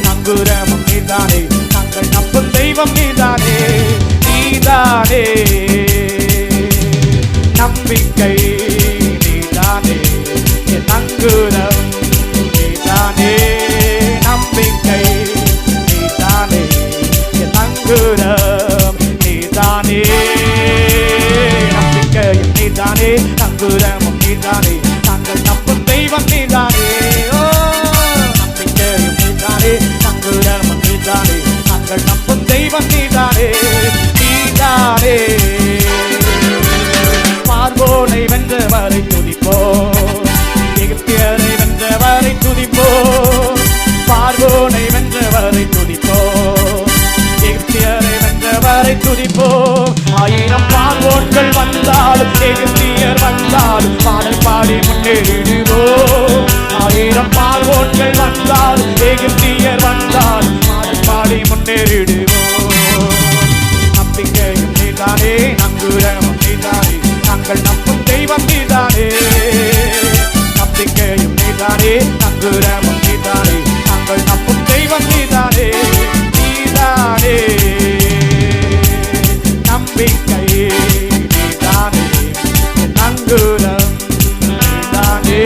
நங்குரமும் நீதானே, நாங்கள் நம்பும் தெய்வம் நீதானே, நீதானே நம்பிக்கை, நீதானே என் நங்குரம், நீதானே நம்பிக்கை, நீதானே என் நங்குரம், நீதானே நம்பிக்கையும் நீதானே, நங்குரமும் நீதானே, நாங்கள் நம்பும் தெய்வம் நீதானே. ஓ நம்பிக்கையும் நீதானே, நங்குரமும் நீதானே, நாங்கள் நம்பும் தெய்வம் நீதானே, நீதானே. பார்வோனை வென்றவரை துதிப்போம், எகிப்தியரை வென்றவரை துதிப்போம், பார்வோனை வென்றவரை துதிப்போம், எகிப்தியரை வென்றவரை துதிப்போம். 1000 பார்வோன்கள் வந்தாலும் எகிப்தியர் வந்தாலும் பாடல் பாடி முன்னேறிடுவோம். 1000 பார்வோன்கள் வந்தாலும் எகிப்தியர் வந்தாலும் பாடல் பாடி முன்னேறிடுவோம். நம்பிக்கையும் நீதானே, நங்குரமும் நீதானே, நாங்கள் நம்பும் தெய்வம் நீதானே, நம்பிக்கையும் நீதானே, நங்குரமும் நீதானே, நாங்கள் நம்பும் தெய்வம் நீதானே, நீதானே நம்பிக்கை, நீதானே நங்குரம், நீதானே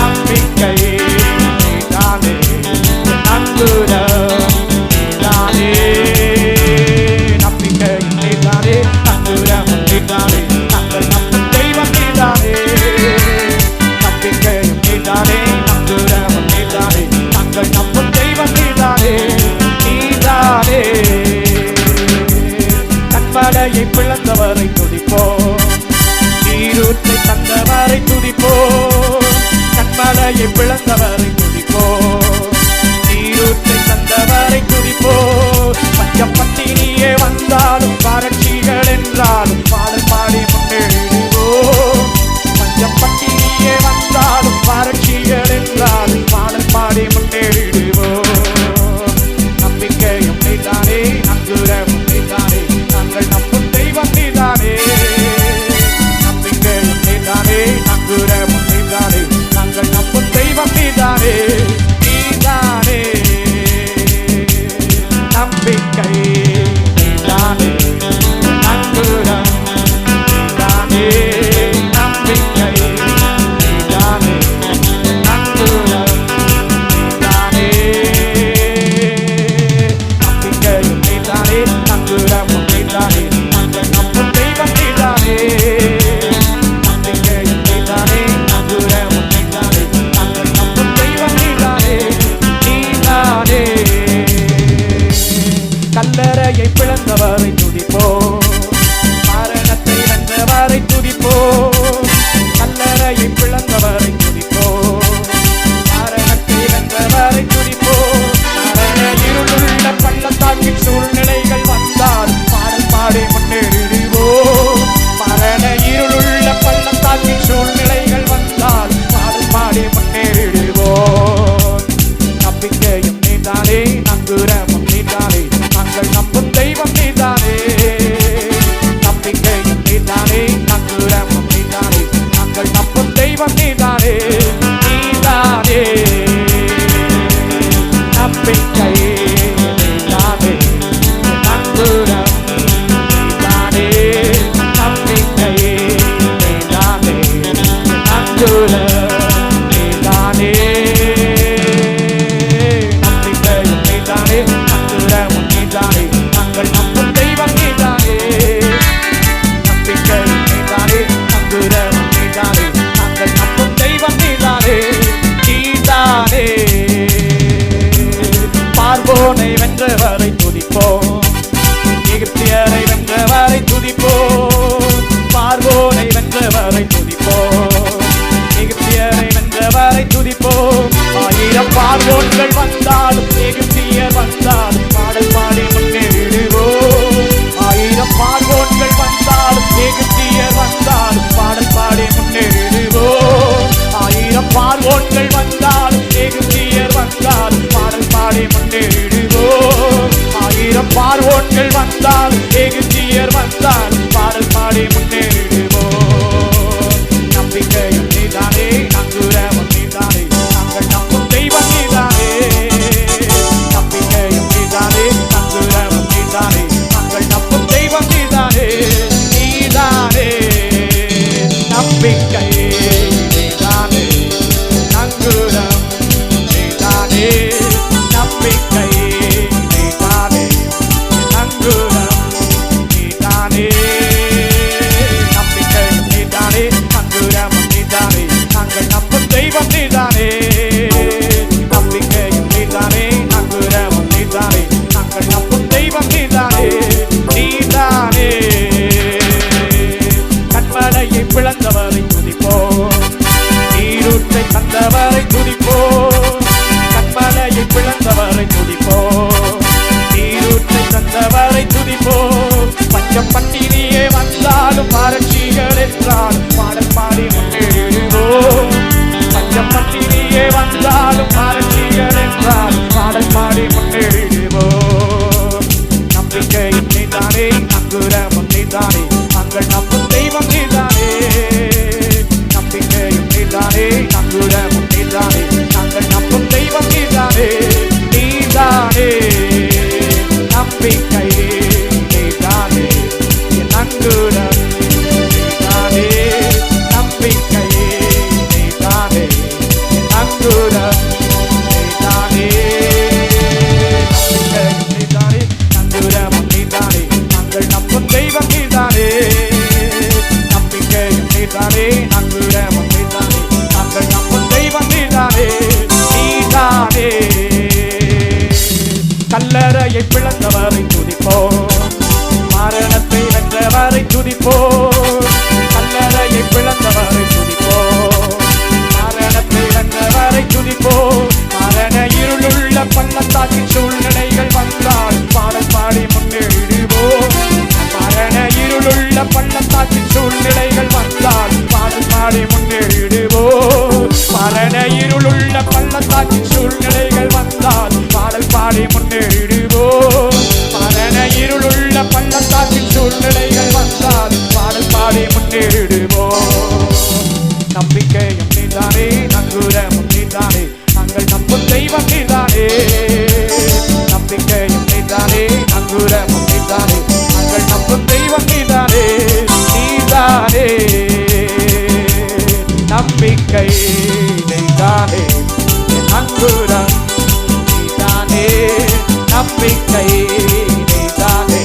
நம்பிக்கை, நீதானே நங்குரம், நீதானே நம்பிக்கை, நீதானே நங்குரம், நீதானே நாங்கள் நம்பும் தெய்வம் நீதானே, நம்பிக்கையும் நீதானே, நங்குரம் நீதானே, நாங்கள் நம்பும் தெய்வம் நீதானே, நீதானே. கண்மலையை பிளந்தவரை துதிப்போம், நீரூற்றை தந்தவரை துதிப்போம், கண்மலையை பிளந்தவரை துதிப்போம், நீரூற்றை தந்தவரை துதிப்போம். பஞ்சம் பட்டினியே வந்தாலும் வறட்சிகள் என்றாலும் பாடல் பாடி முன்னேறிடுவோம், பஞ்சம் பட்டினியே வந்தாலும் வறட்சிகள் என்றாலும் பாடல் பாடி முன்னேறிடுவோம். நம்பிக்கையும் நீதானே, நங்குரமும் நீதானே, நாங்கள் நம்பும் தெய்வம் நீதானே, நம்பிக்கையும் நீதானே, நங்குரமும் நீதானே, நாங்கள் நம்பும் தெய்வம் நீதானே, நீதானே நம்பிக்கை, நீதானே நங்குரம், நீதானே நம்பிக்கை, நீதானே நங்குரம், நீதானே நம்பிக்கையும் நீதானே, நங்குரமும் நீதானே, நாங்கள் நம்பும் தெய்வம் நீதானே, நம்பிக்கையும் நீதானே, நங்குரமும் நீதானே, நாங்கள் நம்பும் தெய்வம் நீதானே, நீதானே. கல்லறையை பிளந்தவரை துதிப்போம், மரணத்தை வென்றவரை துதிப்போம், கல்லறையை பிளந்தவரை துதிப்போம், மரணத்தை வென்றவரை துதிப்போம். மரண இருளுள்ள பள்ளத்தாக்கின் சூழ்நிலைகள் வந்தால் பாடல் பாடி முன்னேறிடுவோம், மரண இருளுள்ள பள்ளத்தாக்கின் சூழ்நிலைகள் வந்தால் பாடல் பாடி முன்னேறிடுவோம். நம்பிக்கையும் நீதானே, நங்குரமும் நீதானே, நாங்கள் நம்பும் தெய்வம் நீதானே, நம்பிக்கையும் நீதானே, நங்குரமும் நீதானே, நாங்கள் நம்பும் தெய்வம் நீதானே, நீதானே நம்பிக்கை, நீதானே நங்குரம், நீதானே நம்பிக்கை, நீதானே நங்குரம், நீதானே நம்பிக்கையும் நீதானே, நங்குரமும் நீதானே, நாங்கள் நம்பும் தெய்வம் நீதானே, நம்பிக்கையும் நீதானே, நங்குரமும் நீதானே, நாங்கள் நம்பும் தெய்வம் நீதானே, நீதானே. பார்வோனை வென்றவரை துதிப்போம், எகிப்தியரை வென்றவரை துதிப்போம், பார்வோனை வென்றவரை துதிப்போம், எகிப்தியரை வென்றவரை துதிப்போம். 1000 பார்வோன்கள் வந்தாலும் எகிப்தியர் வந்தாலும் கல்லறையை பிளந்தவரை துதிப்போம், மரணத்தை வென்றவரை துதிப்போம், கல்லறையை பிளந்தவரை துதிப்போம், மரணத்தை வென்றவரை துதிப்போம். மரண இருளுள்ள பள்ளத்தாக்கின் சூழ்நிலைகள் வந்தால் பாடல் பாடி முன்னேறிடுவோம். மரண இருளுள்ள பள்ளத்தாக்கின் சூழ்நிலைகள் வந்தால் பாடல் பாடி முன்னேறிடுவோம். மரண இருளுள்ள பள்ளத்தாக்கின் சூழ்நிலைகள் வந்தால் பாடல் பாடி முன்னேறிடுவோம். மரண இருளுள்ள பள்ளத்தாக்கின் சூழ்நிலைகள் வந்தால் பாடல் பாடி முன்னேறிடுவோம். நம்பிக்கையும் நீதானே, நங்கூரமும் நீதானே, நாங்கள் நம்பும் தெய்வம் நீதானே. நம்பிக்கையும் நீதானே, நங்கூரமும் நீதானே, நாங்கள் நம்பும் தெய்வம் நீதானே. நீதானே நம்பிக்கை, நீதானே நங்கூரம், நீதானே நம்பிக்கை, நீதானே